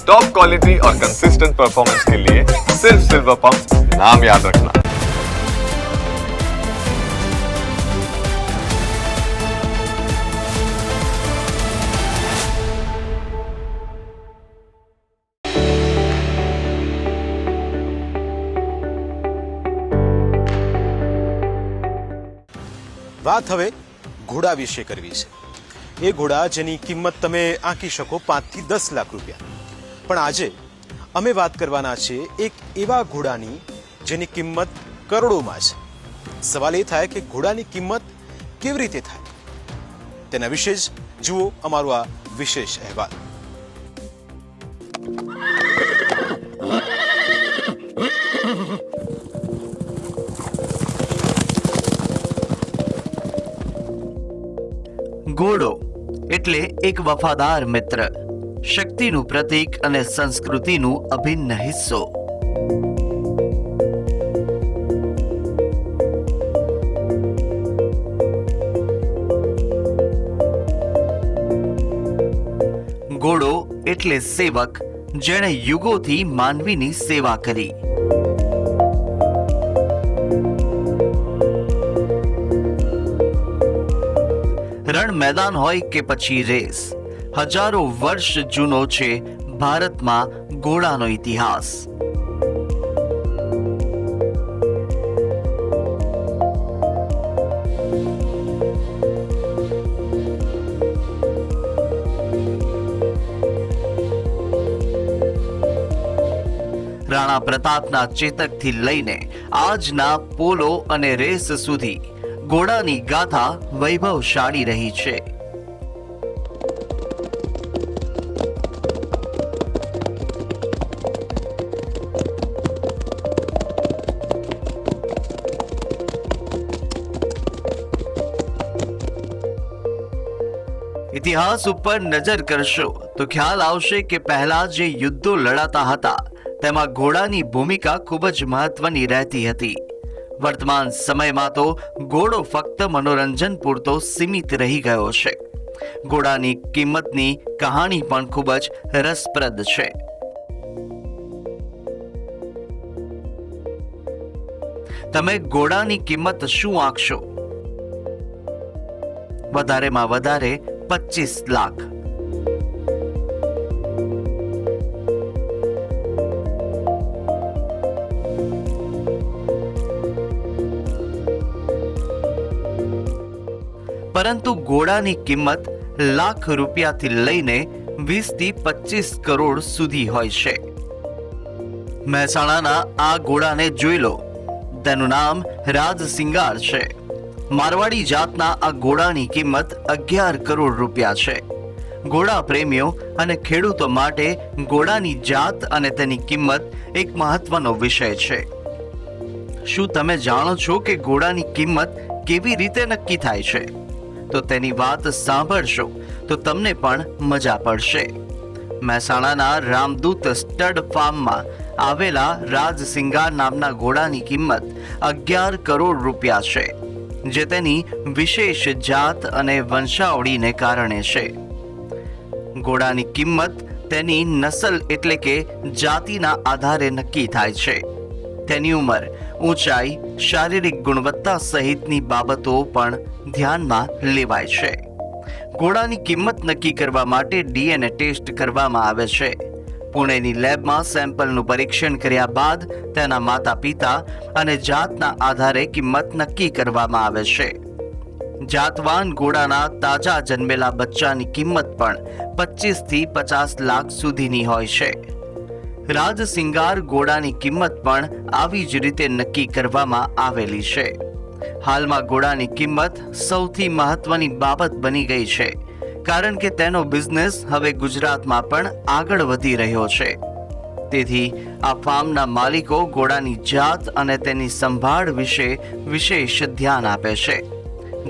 Top quality और consistent performance के लिए सिर्फ सिल्वर पंप नाम याद रखना। વાત હવે ઘોડા વિશે કરવી છે। એ ઘોડા જેની કિંમત તમે આંકી શકો 5 થી 10 લાખ રૂપિયા। પણ આજે અમે વાત કરવાના છે એક એવા ઘોડાની જેની કિંમત કરોડોમાં છે। સવાલ એ થાય કે ઘોડાની કિંમત કેવી રીતે થાય, તેના વિશે જ જુઓ અમારો આ વિશેષ અહેવાલ। ઘોડો એટલે એક વફાદાર મિત્ર, શક્તિનું પ્રતીક અને સંસ્કૃતિનું અભિન્ન હિસ્સો। ઘોડો એટલે સેવક, જેણે યુગોથી માનવીની સેવા કરી। રણ મેદાન હોય કે પછી રેસ, હજારો વર્ષ જૂનો છે ભારતમાં ઘોડાનો ઇતિહાસ। રાણા પ્રતાપના ચેતકથી લઈને આજના પોલો અને રેસ સુધી ઘોડાની ગાથા વૈભવશાળી રહી છે। ઇતિહાસ ઉપર નજર કરશો તો ખ્યાલ આવશે કે પહેલા જે યુદ્ધો લડાતા હતા તેમાં ઘોડાની ભૂમિકા ખૂબ જ મહત્વની રહેતી હતી। વર્તમાન સમયમાં તો ઘોડો ફક્ત મનોરંજન પૂરતો સીમિત રહી ગયો છે। ઘોડાની કિંમતની કહાણી પણ ખૂબ જ રસપ્રદ છે। તમે ઘોડાની કિંમત શું આંકશો? વધારેમાં વધારે 25 લાખ। પરંતુ ઘોડાની કિંમત લાખ રૂપિયાથી લઈને 20 થી 25 કરોડ સુધી હોય છે। મહેસાણાના આ ઘોડાને જોઈ લો, તેનું નામ રાજસિંગાર છે। મારવાડી જાતના આ ઘોડાની કિંમત 11 કરોડ રૂપિયા છે। ઘોડા પ્રેમીઓ અને ખેડૂતો માટે ઘોડાની જાત અને તેની કિંમત એક મહત્વનો વિષય છે। શું તમે જાણો છો કે ઘોડાની કિંમત કેવી રીતે નક્કી થાય છે? તો તેની વાત સાંભળશો તો તમને પણ મજા પડશે। મહેસાણાના રામદૂત સ્ટડ ફાર્મમાં આવેલા રાજસિંગાર નામના ઘોડાની કિંમત 11 કરોડ રૂપિયા છે, જે તેની વિશેષ જાત અને વંશાવળીને કારણે છે। ઘોડાની કિંમત તેની નસલ એટલે કે જાતિના આધારે નક્કી થાય છે। તેની ઉંમર, ઊંચાઈ, શારીરિક ગુણવત્તા સહિતની બાબતો પણ ધ્યાનમાં લેવાય છે। ઘોડાની કિંમત નક્કી કરવા માટે ડીએનએ ટેસ્ટ કરવામાં આવે છે। પુણેની લેબમાં સેમ્પલનું પરીક્ષણ કર્યા બાદ તેના માતા પિતા અને જાતના આધારે કિંમત નક્કી કરવામાં આવે છે। જાતવાન ઘોડાના તાજા જન્મેલા બચ્ચાની કિંમત પણ 25 થી 50 લાખ સુધીની હોય છે। રાજસિંગાર ઘોડાની કિંમત પણ આવી જ રીતે નક્કી કરવામાં આવેલી છે। હાલમાં ઘોડાની કિંમત સૌથી મહત્વની બાબત બની ગઈ છે, કારણ કે તેનો બિઝનેસ હવે ગુજરાતમાં પણ આગળ વધી રહ્યો છે। તેથી આ ફાર્મના માલિકો ઘોડાની જાત અને તેની સંભાળ વિશે વિશેષ ધ્યાન આપે છે,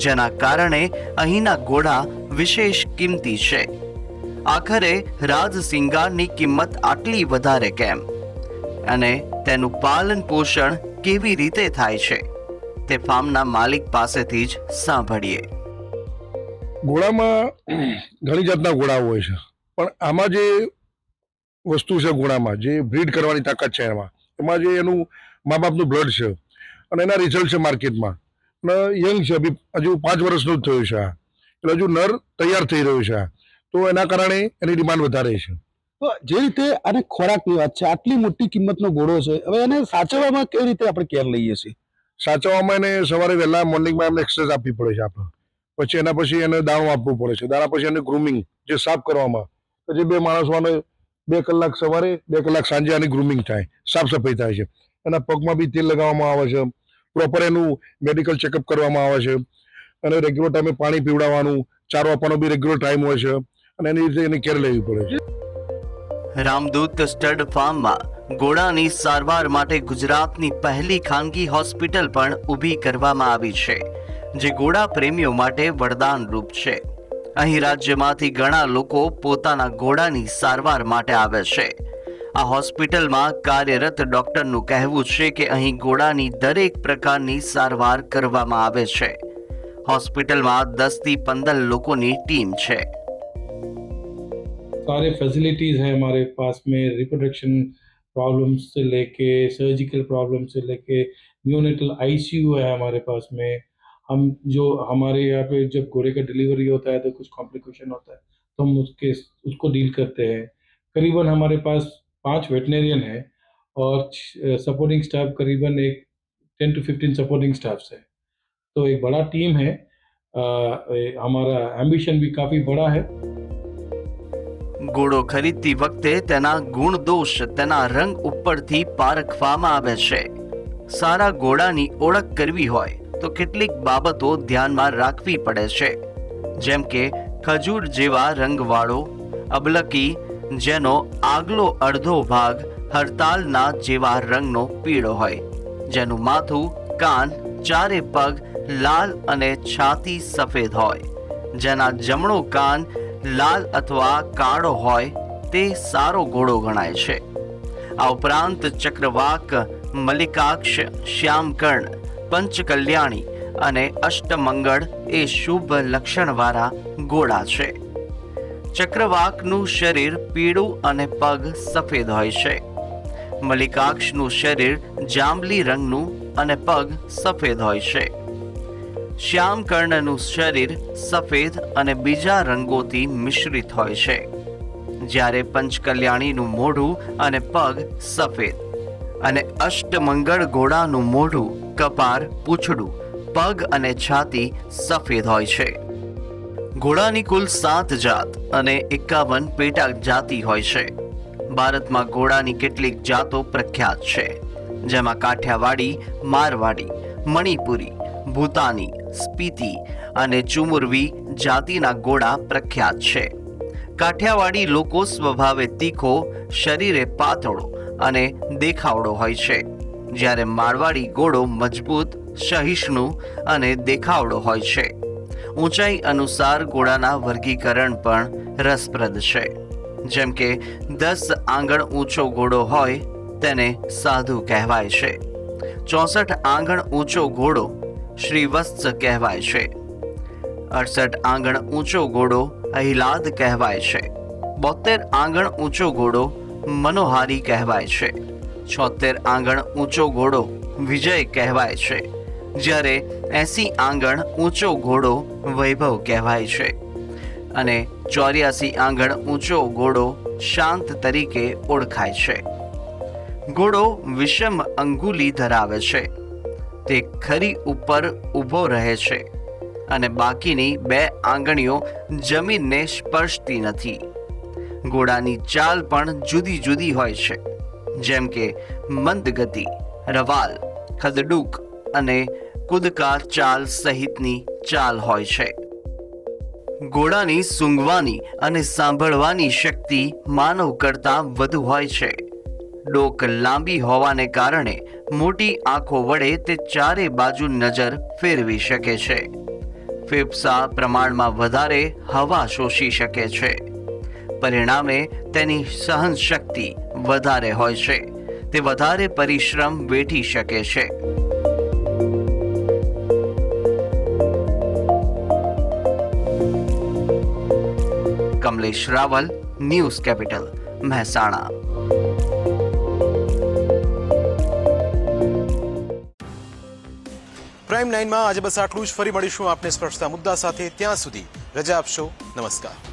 જેના કારણે અહીંના ઘોડા વિશેષ કિંમતી છે। આખરે રાજસિંગારની કિંમત આટલી વધારે કેમ અને તેનું પાલન પોષણ કેવી રીતે થાય છે તે ફાર્મના માલિક પાસેથી જ સાંભળીએ। ઘોડામાં ઘણી જાતના ઘોડા હોય છે, પણ આમાં જે વસ્તુ છે ઘોડામાં, જે બ્રીડ કરવાની તાકાત છે એમાં જે એનું મા બાપનું બ્લડ છે અને એના રિઝલ્ટ છે માર્કેટમાં. અને યંગ છે, હજુ 5 વર્ષનું જ થયું છે આ, એટલે હજુ નર તૈયાર થઈ રહ્યું છે આ, તો એના કારણે એની ડિમાન્ડ વધારે છે. તો જે રીતે આને ખોરાકની વાત છે, આટલી મોટી કિંમતનો ઘોડો છે, હવે એને સાચવવામાં કેવી રીતે આપણે કેર લઈએ છીએ? સાચવવામાં એને સવારે વહેલા મોર્નિંગમાં એમને એક્સરસાઇઝ આપવી પડે છે આપણે, પછી એના પછી એને દાણું આપવું પડે છે, દાણા પછી એને ગ્રૂમિંગ જે સાફ કરવામાં, પછી 2 માણસોને 2 કલાક સવારે 2 કલાક સાંજે આની ગ્રૂમિંગ થાય, સાફ સફાઈ થાય છે. એના પગમાં બી તેલ લગાવવામાં આવે છે, પ્રોપર એનું મેડિકલ ચેકઅપ કરવામાં આવે છે, અને રેગ્યુલર ટાઈમે પાણી પીવડાવવાનું, ચારો આપવાનો બી રેગ્યુલર ટાઈમ હોય છે, અને એની રીતે એની કેર લેવી પડે છે. રામદૂત સ્ટડ ફાર્મમાં ઘોડાની સારવાર માટે ગુજરાતની પહેલી ખાનગી હોસ્પિટલ પણ ઊભી કરવામાં આવી છે, જે ઘોડા પ્રેમીઓ માટે વરદાન રૂપ છે. અહીં રાજ્યમાંથી ઘણા લોકો પોતાના ઘોડાની સારવાર માટે આવે છે. આ હોસ્પિટલમાં કાર્યરત ડોક્ટરનું કહેવું છે કે અહીં ઘોડાની દરેક પ્રકારની સારવાર કરવામાં આવે છે. હોસ્પિટલમાં 10 થી 15 લોકોની ટીમ છે. सारे फैसिलिटीज़ हैं हमारे पास में, रिप्रोडक्शन प्रॉब्लम्स से लेके सर्जिकल प्रॉब्लम से लेके न्यूनेटल आईसीयू है हमारे पास में. हम जो हमारे यहाँ पे जब घोड़े का डिलीवरी होता है तो कुछ कॉम्प्लिकेशन होता है तो हम उसको डील करते हैं. करीबन हमारे पास 5 वेटनेरियन है और सपोर्टिंग स्टाफ करीबन एक 10 to 15 सपोर्टिंग स्टाफ्स है. तो एक बड़ा टीम है. हमारा एम्बिशन भी काफ़ी बड़ा है. ઘોડો ખરીદતી વખતે તેના ગુણ દોષ તેના રંગ ઉપરથી પારખવામાં આવે છે. સારા ઘોડાની ઓળખ કરવી હોય તો કેટલીક બાબતો ધ્યાનમાં રાખવી પડે છે, જેમ કે ખજૂર જેવા રંગવાળો, અબલકી જેનો આગલો અડધો ભાગ હરતાલના જેવા રંગનો પીળો હોય, જેનું માથું, કાન, ચારે પગ લાલ અને છાતી સફેદ હોય, જેના જમણો કાન લાલ અથવા કાળો હોય તે સારો ઘોડો ગણાય છે. આ ઉપરાંત ચક્રવાક, મલ્લિકાક્ષ, શ્યામકર્ણ, પંચકલ્યાણી અને અષ્ટમંગળ એ શુભ લક્ષણવાળા ઘોડા છે. ચક્રવાકનું શરીર પીળું અને પગ સફેદ હોય છે. મલ્લિકાક્ષનું શરીર જાંબલી રંગનું અને પગ સફેદ હોય છે. શ્યામકર્ણનું શરીર સફેદ અને બીજા રંગોથી મિશ્રિત હોય છે, જ્યારે પંચકલ્યાણીનું મોઢું અને પગ સફેદ અને અષ્ટમંગળ ઘોડાનું મોઢું, કપાર, પૂંછડું, પગ અને છાતી સફેદ હોય છે. ઘોડાની કુલ 7 જાત અને 51 પેટા જાતિ હોય છે. ભારતમાં ઘોડાની કેટલીક જાતો પ્રખ્યાત છે, જેમાં કાઠિયાવાડી, મારવાડી, મણિપુરી, ભૂતાની, સ્પીતિ અને ચુમુરવી જાતિના ઘોડા પ્રખ્યાત છે. કાઠિયાવાડી લોકો સ્વભાવે તીખો, શરીરે પાતળો અને દેખાવડો હોય છે, જ્યારે મારવાડી ઘોડો મજબૂત, સહિષ્ણુ અને દેખાવડો હોય છે. ઊંચાઈ અનુસાર ઘોડાના વર્ગીકરણ પણ રસપ્રદ છે, જેમ કે 10 આંગણ ઊંચો ઘોડો હોય તેને સાધુ કહેવાય છે. 64 આંગણ ઊંચો ઘોડો શ્રીવત્સ કહેવાય છે. 68 આંગણ ઊંચો ઘોડો અહિલાદ કહેવાય છે. 72 આંગણ ઊંચો ઘોડો મનોહારી કહેવાય છે. 76 આંગણ ઊંચો ઘોડો વિજય કહેવાય છે, જ્યારે 80 આંગણ ઊંચો ઘોડો વૈભવ કહેવાય છે, અને 84 આંગણ ઊંચો ઘોડો શાંત તરીકે ઓળખાય છે. ઘોડો વિષમ અંગુલી ધરાવે છે. તે ખરી ઉપર ઊભો રહે છે અને બાકીની 2 આંગળીઓ જમીનને સ્પર્શતી નથી. ઘોડાની ચાલ પણ જુદી જુદી હોય છે, જેમ કે મંદ ગતિ, રવાલ, ખદડૂક અને કૂદકા ચાલ સહિતની ચાલ હોય છે. ઘોડાની સૂંઘવાની અને સાંભળવાની શક્તિ માનવ કરતાં વધુ હોય છે. ડોક લાંબી હોવાને કારણે મોટી આંખો વડે તે ચારે બાજુ નજર ફેરવી શકે છે. ફેફસા પ્રમાણમાં વધારે હવા શોષી શકે છે. પરિણામે તેની સહન શક્તિ વધારે હોય છે. તે વધારે પરિશ્રમ વેઠી શકે છે. Kamlesh Raval, news capital, Mehsana. Prime 9માં આજે બસ આટલું જ. ફરી મળીશું આપને સ્પર્શતા મુદ્દા સાથે. ત્યાં સુધી રજા આપશો. નમસ્કાર.